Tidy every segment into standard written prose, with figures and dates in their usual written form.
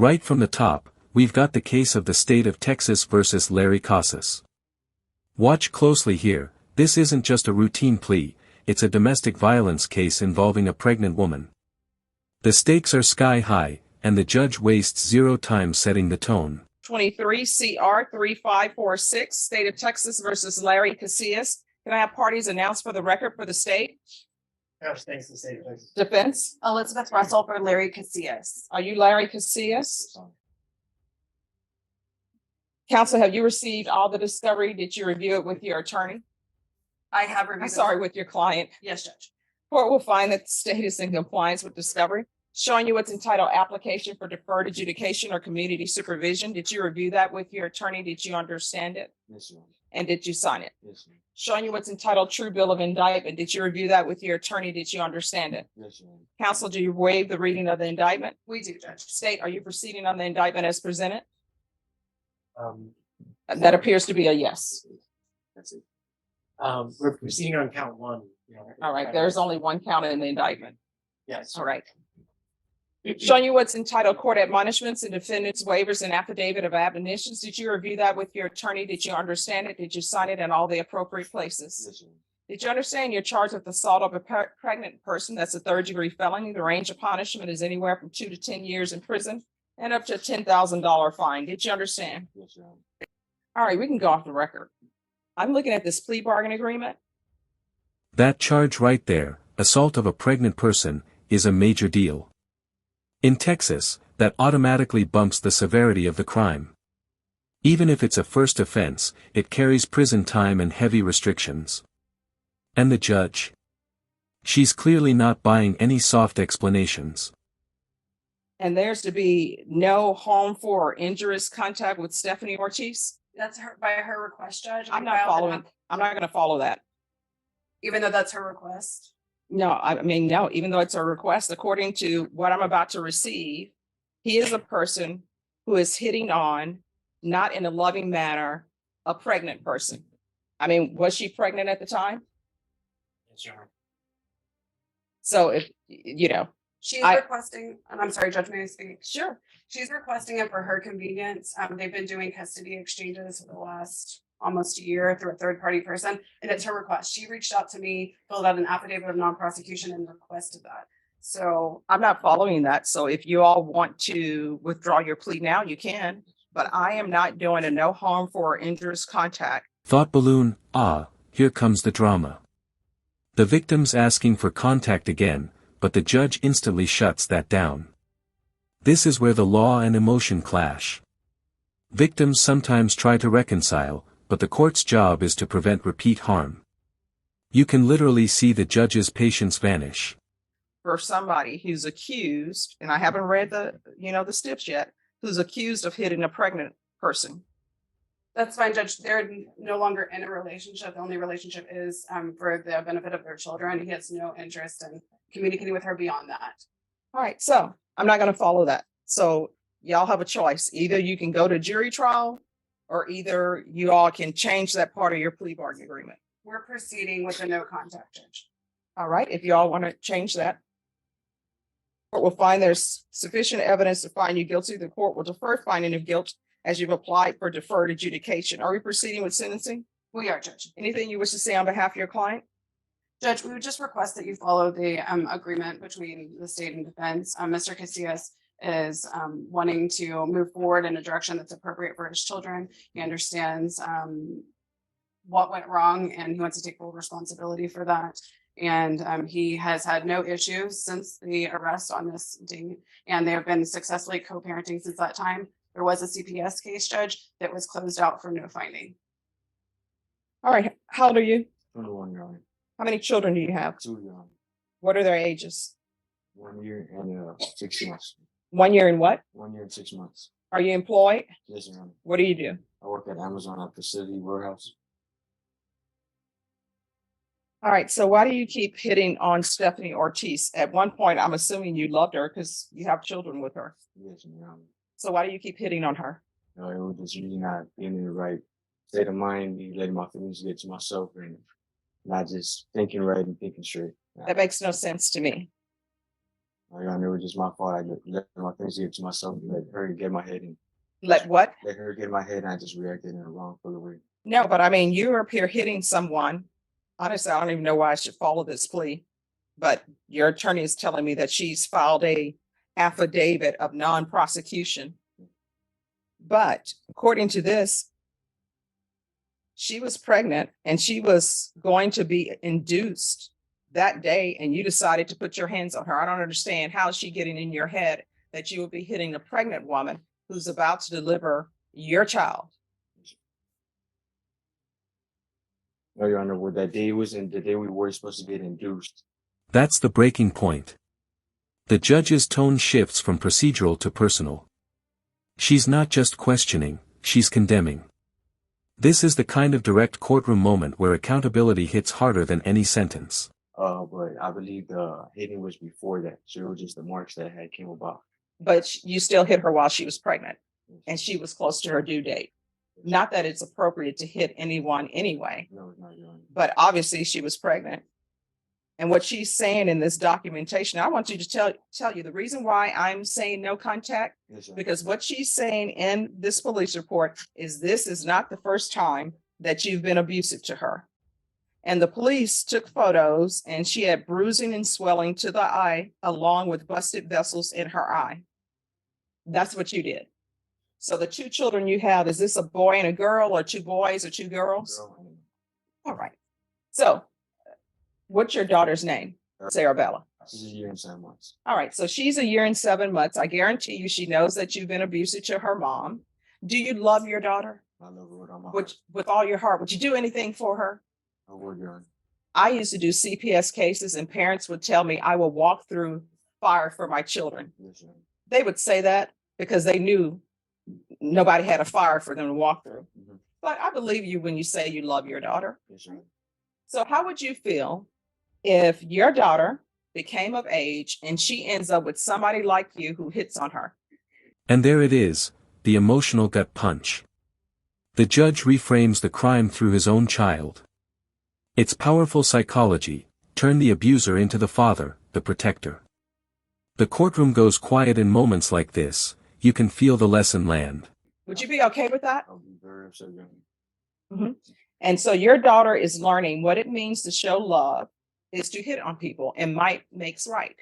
Right from the top, we've got the case of the state of Texas versus Larry Casas. Watch closely here, this isn't just a routine plea, it's a domestic violence case involving a pregnant woman. The stakes are sky high, and the judge wastes zero time setting the tone. 23 CR 3546, State of Texas versus Larry Casillas. Can I have parties announced for the record for the state? Defense? Elizabeth Russell for Larry Casillas. Are you Larry Casillas? Counsel, have you received all the discovery? Did you review it with your attorney? I have reviewed. I'm sorry, with your client. Yes, Judge. Court will find that the state is in compliance with discovery. Showing you what's entitled application for deferred adjudication or community supervision. Did you review that with your attorney? Did you understand it? Yes, ma'am. And did you sign it? Yes, ma'am. Showing you what's entitled true bill of indictment. Did you review that with your attorney? Did you understand it? Yes, ma'am. Counsel, do you waive the reading of the indictment? We do, Judge. State, are you proceeding on the indictment as presented? Um, That appears to be a yes. That's it. We're proceeding on count one. All right, there's only one count in the indictment. Yes. All right. Showing you what's entitled court admonishments and defendants waivers and affidavit of admonitions. Did you review that with your attorney? Did you understand it? Did you sign it in all the appropriate places? Yes, ma'am. Did you understand you're charged with assault of a pregnant person? That's a third-degree felony. The range of punishment is anywhere from 2 to 10 years in prison and up to a $10,000 fine. Did you understand? Yes, ma'am. All right, we can go off the record. I'm looking at this plea bargain agreement. That charge right there, assault of a pregnant person, is a major deal. In Texas, that automatically bumps the severity of the crime. Even if it's a first offense, it carries prison time and heavy restrictions. And the judge? She's clearly not buying any soft explanations. And there's to be no harmful or injurious contact with Stephanie Ortiz. That's her by her request, Judge. I'm not following. I'm not going to follow that. Even though that's her request. No, I mean, no, even though it's a request, according to what I'm about to receive, he is a person who is hitting on, not in a loving manner, a pregnant person. I mean, was she pregnant at the time? Yes, ma'am. So if, you know, She's requesting, and I'm sorry, Judge, may I speak? sure. She's requesting it for her convenience. They've been doing custody exchanges for the last almost a year through a third party person, and it's her request. She reached out to me, filled out an affidavit of non-prosecution and requested that. So I'm not following that. So if you all want to withdraw your plea now, you can, but I am not doing a no harmful or injurious contact. Thought balloon, here comes the drama. The victim's asking for contact again, but the judge instantly shuts that down. This is where the law and emotion clash. Victims sometimes try to reconcile, but the court's job is to prevent repeat harm. You can literally see the judge's patience vanish. For somebody who's accused, and I haven't read the steps yet, who's accused of hitting a pregnant person. that's fine, Judge. They're no longer in a relationship. The only relationship is for the benefit of their children. He has no interest in communicating with her beyond that. All right, so I'm not going to follow that. So y'all have a choice. Either you can go to jury trial, or either you all can change that part of your plea bargain agreement. We're proceeding with a no contact, Judge. All right, if y'all want to change that. Court will find there's sufficient evidence to find you guilty. The court will defer finding of guilt as you've applied for deferred adjudication. Are we proceeding with sentencing? We are, Judge. Anything you wish to say on behalf of your client? Judge, we would just request that you follow the agreement between the state and defense. Mr. Casillas is wanting to move forward in a direction that's appropriate for his children. He understands what went wrong and he wants to take full responsibility for that. And he has had no issues since the arrest on this date, and they have been successfully co-parenting since that time. There was a CPS case, Judge, that was closed out for no finding. All right, how old are you? 21, Your Honor. How many children do you have? 2, Your Honor. What are their ages? 1 year and 6 months. 1 year and what? 1 year and 6 months. Are you employed? Yes, Your Honor. What do you do? I work at Amazon at Facility Warehouse. All right, so why do you keep hitting on Stephanie Ortiz? At one point, I'm assuming you loved her because you have children with her. Yes, Your Honor. So why do you keep hitting on her? It was just really not being in the right state of mind, me letting my feelings get to myself and not just thinking right and thinking straight. That makes no sense to me. Your Honor, it was just my fault. I let my things get to myself, let her get my head and Let what? let her get my head, and I just reacted in a wrongful way. No, but I mean, you're up here hitting someone. Honestly, I don't even know why I should follow this plea. But your attorney is telling me that she's filed a affidavit of non-prosecution. But according to this, she was pregnant and she was going to be induced that day, and you decided to put your hands on her. I don't understand how is she getting in your head that you would be hitting a pregnant woman who's about to deliver your child. No, Your Honor, what that day was in the day we were supposed to get induced. That's the breaking point. The judge's tone shifts from procedural to personal. She's not just questioning, she's condemning. This is the kind of direct courtroom moment where accountability hits harder than any sentence. But I believe the hitting was before that, so it was just the marks that had came about. But you still hit her while she was pregnant and she was close to her due date. Not that it's appropriate to hit anyone anyway, No, it's not, Your Honor. but obviously she was pregnant. And what she's saying in this documentation, I want you to tell you the reason why I'm saying no contact, Yes, Your Honor. because what she's saying in this police report is this is not the first time that you've been abusive to her. And the police took photos and she had bruising and swelling to the eye along with busted vessels in her eye. That's what you did. So the two children you have, is this a boy and a girl, or two boys or two girls? Girl, and All right. So what's your daughter's name? Sarabella. she's a year and 7 months. All right. So she's a year and 7 months. I guarantee you she knows that you've been abusive to her mom. Do you love your daughter? I love her with all my heart. With all your heart? Would you do anything for her? I would, Your Honor. I used to do CPS cases and parents would tell me I will walk through fire for my children. Yes, Your Honor. They would say that because they knew nobody had a fire for them to walk through. Mhm. But I believe you when you say you love your daughter. Yes, Your Honor. So how would you feel if your daughter became of age and she ends up with somebody like you who hits on her? And there it is, the emotional gut punch. The judge reframes the crime through his own child. It's powerful psychology, turn the abuser into the father, the protector. The courtroom goes quiet in moments like this, you can feel the lesson land. Would you be okay with that? I'll be very upset, Your Honor. And so your daughter is learning what it means to show love is to hit on people, and might makes right.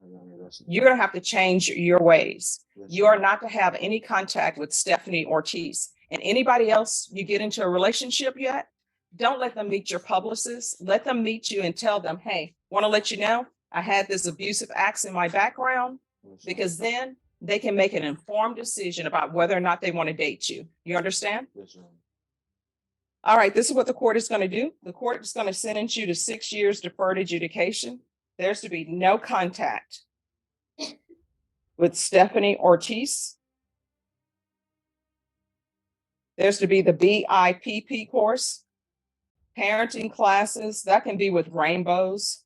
Your Honor, that's- You're going to have to change your ways. Yes, You Your are not to have any contact with Stephanie Ortiz and anybody else you get into a relationship yet. Don't let them meet your publicist. Let them meet you and tell them, hey, want to let you know I had this abusive acts in my background, Yes, Your Honor. because then they can make an informed decision about whether or not they want to date you. You understand? Yes, Your Honor. All right, this is what the court is going to do. The court is going to sentence you to 6 years deferred adjudication. There's to be no contact with Stephanie Ortiz. There's to be the BIPP course, parenting classes, that can be with rainbows.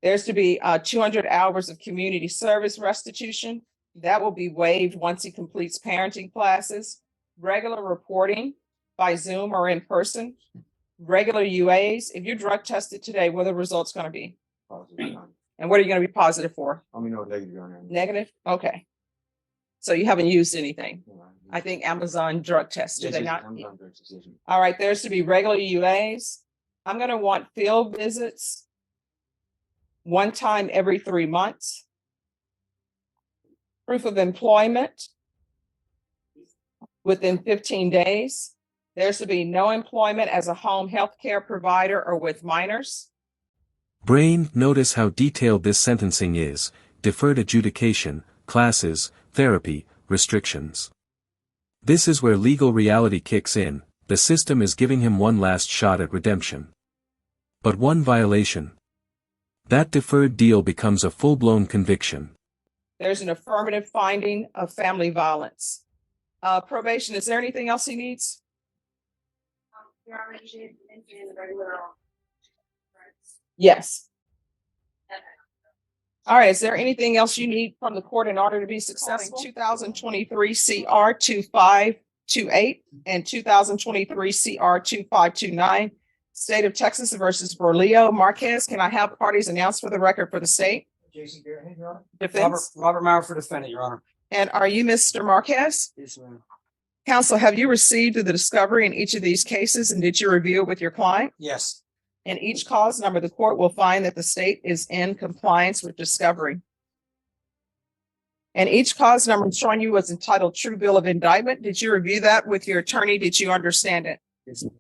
There's to be 200 hours of community service restitution. That will be waived once he completes parenting classes. Regular reporting by Zoom or in person. Regular UAs. If you're drug tested today, what are the results going to be? Positive, Your Honor. And what are you going to be positive for? I mean, no, negative, Your Honor. Negative? Okay. So you haven't used anything. Your Honor. I think Amazon drug tests, do Yes, they yes, not? I'm done with this decision. All right, there's to be regular UAs. I'm going to want field visits one time every 3 months. Proof of employment within 15 days. There's to be no employment as a home health care provider or with minors. Brain, notice how detailed this sentencing is, deferred adjudication, classes, therapy, restrictions. This is where legal reality kicks in, the system is giving him one last shot at redemption. But one violation. That deferred deal becomes a full-blown conviction. There's an affirmative finding of family violence. Probation, is there anything else he needs? Your Honor, you should mention the regular. Yes. All right, is there anything else you need from the court in order to be successful? 2023 CR 2528 and 2023 CR 2529. State of Texas versus Berleo Marquez. Can I have parties announced for the record for the state? Jason Garrett, Your Honor. Defense. Robert Meyer for defendant, Your Honor. And are you Mr. Marquez? Yes, ma'am. Counsel, have you received the discovery in each of these cases and did you review it with your client? Yes. In each cause number, the court will find that the state is in compliance with discovery. And each cause number showing you was entitled True Bill of Indictment. Did you review that with your attorney? Did you understand it? Yes, ma'am.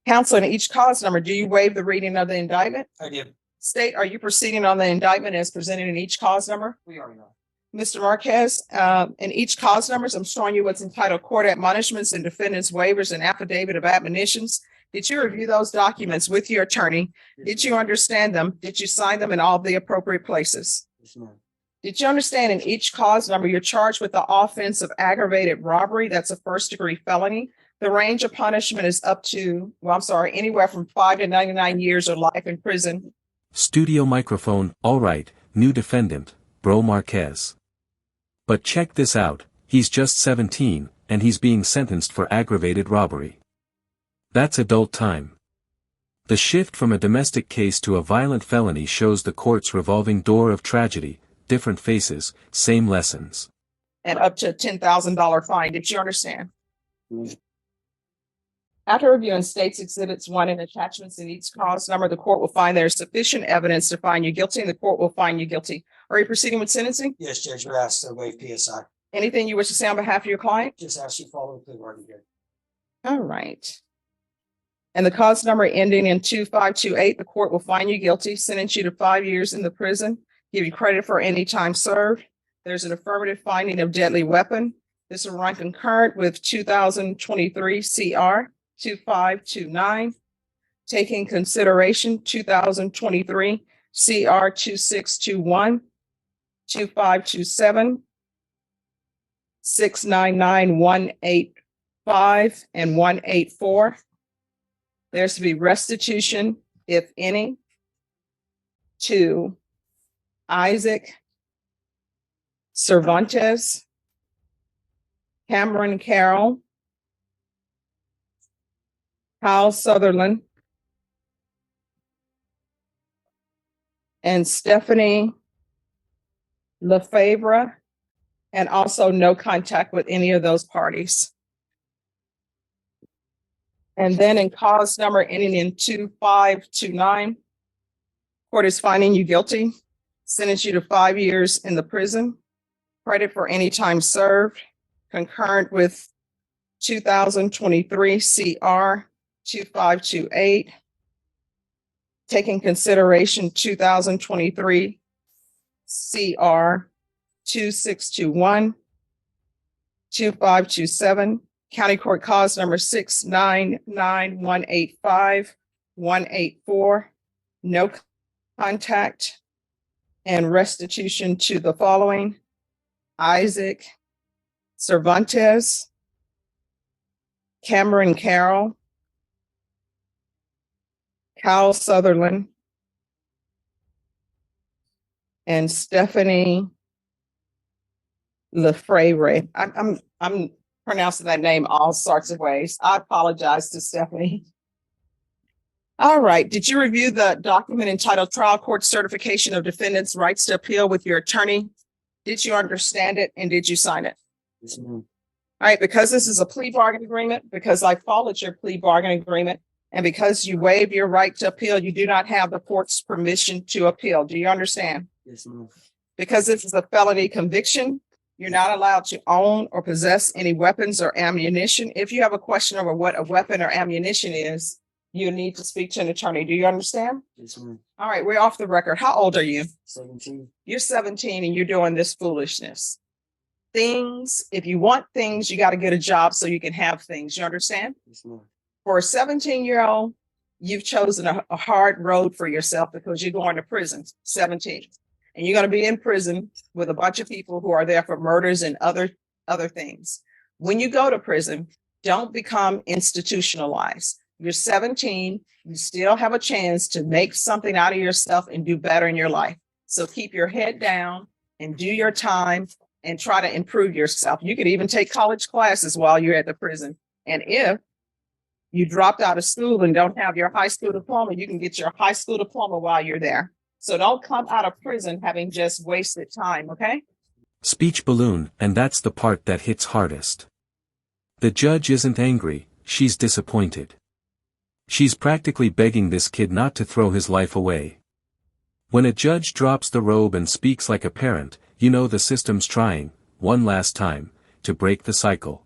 Counsel, in each cause number, do you waive the reading of the indictment? I did. State, are you proceeding on the indictment as presented in each cause number? We are, Your Honor. Mr. Marquez, in each cause numbers, I'm showing you what's entitled Court Admonishments and Defendants Waivers and Affidavit of Admonitions. Did you review those documents with your attorney? Did you understand them? Did you sign them in all the appropriate places? Yes, ma'am. Did you understand in each cause number, you're charged with the offense of aggravated robbery? That's a first-degree felony. The range of punishment is up to, anywhere from 5 to 99 years or life in prison. Studio microphone. All right, new defendant, Bro Marquez. But check this out, he's just 17, and he's being sentenced for aggravated robbery. That's adult time. The shift from a domestic case to a violent felony shows the court's revolving door of tragedy, different faces, same lessons. And up to a $10,000 fine. Did you understand? Mm. After reviewing states exhibits 1 and attachments in each cause number, the court will find there is sufficient evidence to find you guilty and the court will find you guilty. Are you proceeding with sentencing? Yes, Judge, you're asked to waive PSI. Anything you wish to say on behalf of your client? Just ask you follow the plea bargain here. All right. And the cause number ending in 2528, the court will find you guilty, sentence you to 5 years in the prison, give you credit for any time served. There's an affirmative finding of deadly weapon. This will run concurrent with 2023 CR 2529, taking consideration 2023 CR 2621, 2527, 699, 185, and 184. There's to be restitution, if any, to Isaac Cervantes, Cameron Carroll, Kyle Sutherland, and Stephanie Lefebvre, and also no contact with any of those parties. And then in cause number ending in 2529, court is finding you guilty, sentence you to 5 years in the prison, credit for any time served, concurrent with 2023 CR 2528, taking consideration 2023 CR 2621, 2527, County Court Cause number 699-185, 184, no contact, and restitution to the following: Isaac Cervantes, Cameron Carroll, Kyle Sutherland, and Stephanie Lefebvre. I'm pronouncing that name all sorts of ways. I apologize to Stephanie. All right. Did you review the document entitled Trial Court Certification of Defendants' Rights to Appeal with your attorney? Did you understand it and did you sign it? Yes, ma'am. All right. Because this is a plea bargain agreement, because I followed your plea bargain agreement, and because you waive your right to appeal, you do not have the court's permission to appeal. Do you understand? Yes, ma'am. Because this is a felony conviction, you're not allowed to own or possess any weapons or ammunition. If you have a question over what a weapon or ammunition is, you need to speak to an attorney. Do you understand? Yes, ma'am. All right, we're off the record. How old are you? 17. You're 17 and you're doing this foolishness. If you want things, you got to get a job so you can have things. You understand? Yes, ma'am. For a 17-year-old, you've chosen a hard road for yourself because you're going to prison, 17. And you're going to be in prison with a bunch of people who are there for murders and other things. When you go to prison, don't become institutionalized. You're 17, you still have a chance to make something out of yourself and do better in your life. So keep your head down and do your time and try to improve yourself. You could even take college classes while you're at the prison. And if You dropped out of school and don't have your high school diploma, you can get your high school diploma while you're there. So don't come out of prison having just wasted time, okay? Speech balloon, and that's the part that hits hardest. The judge isn't angry, she's disappointed. She's practically begging this kid not to throw his life away. When a judge drops the robe and speaks like a parent, you know the system's trying, one last time, to break the cycle.